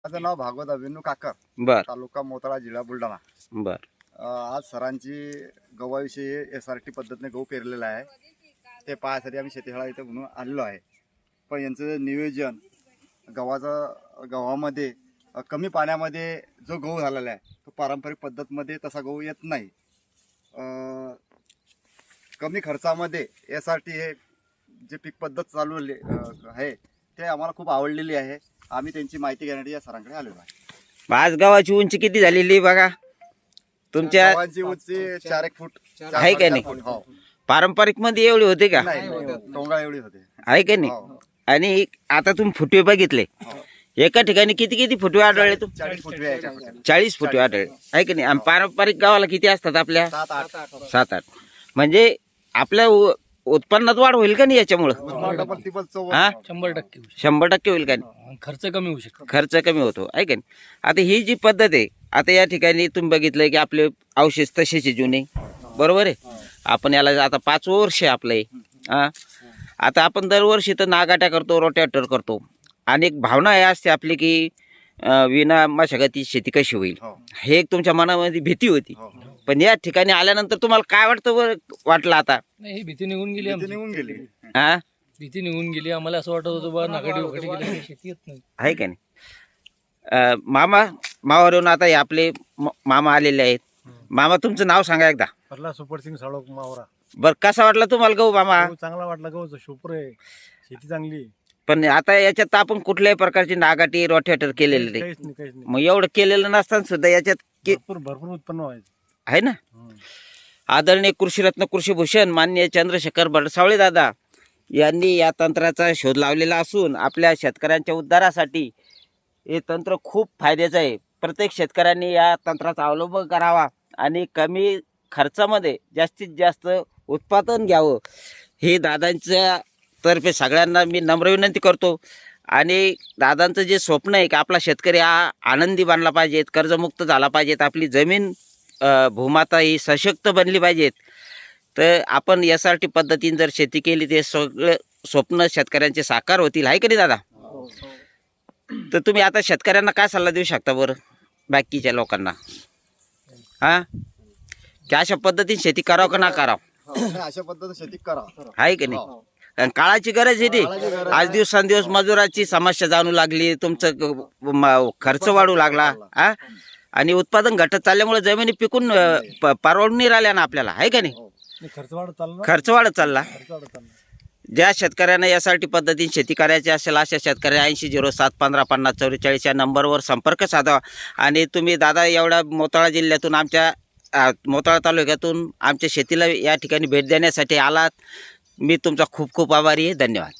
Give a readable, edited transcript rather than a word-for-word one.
माझं नाव भागवत अभिनू काकर, बर तालुका मोताळा, जिल्हा बुलढाणा. बर आज सरांची गव्हाविषयी SRT पद्धतीने गहू पेरलेला आहे ते पाहण्यासाठी आम्ही शेतीशाळा इथे म्हणून आलेलो आहे. पण यांचं नियोजन गव्हामध्ये कमी पाण्यामध्ये जो गहू झालेला आहे तो पारंपरिक पद्धतमध्ये तसा गहू येत नाही. कमी खर्चामध्ये SRT हे जे पीक पद्धत चालू आहे ते आम्हाला खूप आवडलेली आहे. आम्ही त्यांची माहिती घेण्यासाठी या सरांकडे आलेलो आहे. आज गव्हाची उंची किती झालेली बघा तुमच्या? गव्हाची उंची 4 एक फूट आहे का नाही? हो. पारंपरिक मध्ये एवढी होते का? टोंगळा एवढी होते. आहे का नाही? हो. आणि आता तुम्ही फुटवे बघितले, एका ठिकाणी किती किती फुटवे आढळले? 40 फुटवे आहे याच्यामध्ये. 40 फुटवे आढळले आहे का नाही? आणि पारंपरिक गावाला किती असतात आपल्या? 7-8. 7-8. म्हणजे आपल्या उत्पन्नात वाढ होईल का नाही याच्यामुळं? डबल टिबल हा 100% 100% होईल का नाही? खर्च कमी होऊ शकतो. खर्च कमी होतो आहे का नाही? आता ही जी पद्धत आहे, आता या ठिकाणी तुम्ही बघितलं की आपले अवशेष तसेच जुने, बरोबर आहे. आपण याला आता 5 वर्ष आपलं आहे. हा आता आपण दरवर्षी तर नागाट्या करतो, रोट्याटर करतो, आणि एक भावना हे असते आपली की विना मशागती शेती कशी होईल, हे एक तुमच्या मनामध्ये भीती होती. पण या ठिकाणी आल्यानंतर तुम्हाला काय वाटलं आता? नाही, ही भीती निघून गेली. भीती निघून गेली. हा भीती निघून गेली. आम्हाला असं वाटत होतं बा नागाडी वगैरे गेली शेती येत नाही. आहे का नाही? मावावरून आता हे आपले मामा आलेले आहेत. मामा तुमचं नाव सांगा एकदा. परला सुपरसिंग साळोक मावरा. बरं, कसा वाटला तुम्हाला गहू मामा? गहू चांगला वाटला. गहू शुप्र आहे, शेती चांगली आहे. पण आता याच्यात आपण कुठल्याही प्रकारची नागाटी रोटेटर केलेले नाही. काहीच नाही. मग एवढं केलेलं नसताना सुद्धा याच्यात भरपूर उत्पन्न व्हायचं आहे ना. आदरणीय कृषीरत्न कृषीभूषण माननीय चंद्रशेखर भडसावळे दादा यांनी या तंत्राचा शोध लावलेला असून आपल्या शेतकऱ्यांच्या उद्धारासाठी हे तंत्र खूप फायद्याचं आहे. प्रत्येक शेतकऱ्यांनी या तंत्राचा अवलंब करावा आणि कमी खर्चामध्ये जास्तीत जास्त उत्पादन घ्यावं, हे दादांच्या तर्फे सगळ्यांना मी नम्र विनंती करतो. आणि दादांचं जे स्वप्न आहे की आपला शेतकरी हा आनंदी बनला पाहिजेत, कर्जमुक्त झाला पाहिजेत, आपली जमीन भूमाता ही सशक्त बनली पाहिजेत, तर आपण SRT पद्धतीने जर शेती केली ते सगळं स्वप्न शेतकऱ्यांचे साकार होतील. आहे का नाही दादा? तर तुम्ही आता शेतकऱ्यांना काय सल्ला देऊ शकता बरं बाकीच्या लोकांना? हा की अशा पद्धतीने शेती करावं का ना करावं? अशा पद्धतीने शेती करा. आहे की नाही? आणि काळाची गरज आहे ती. आज दिवसांदिवस मजुराची समस्या जाणू लागली, तुमचं खर्च वाढू लागला, हा आणि उत्पादन घटत चालल्यामुळे जमिनी पिकून परवडून नाही राहिल्या ना आपल्याला. आहे का नाही? खर्च वाढत चालला. खर्च वाढत चालला. ज्या शेतकऱ्यांना यासाठी पद्धतीने शेती करायची असेल अशा शेतकऱ्या 8007155044 या नंबरवर संपर्क साधावा. आणि तुम्ही दादा एवढ्या मोताळा जिल्ह्यातून, आमच्या मोताळा तालुक्यातून आमच्या शेतीला या ठिकाणी भेट देण्यासाठी आलात, मी तुमचा खूप खूप आभारी आहे. धन्यवाद.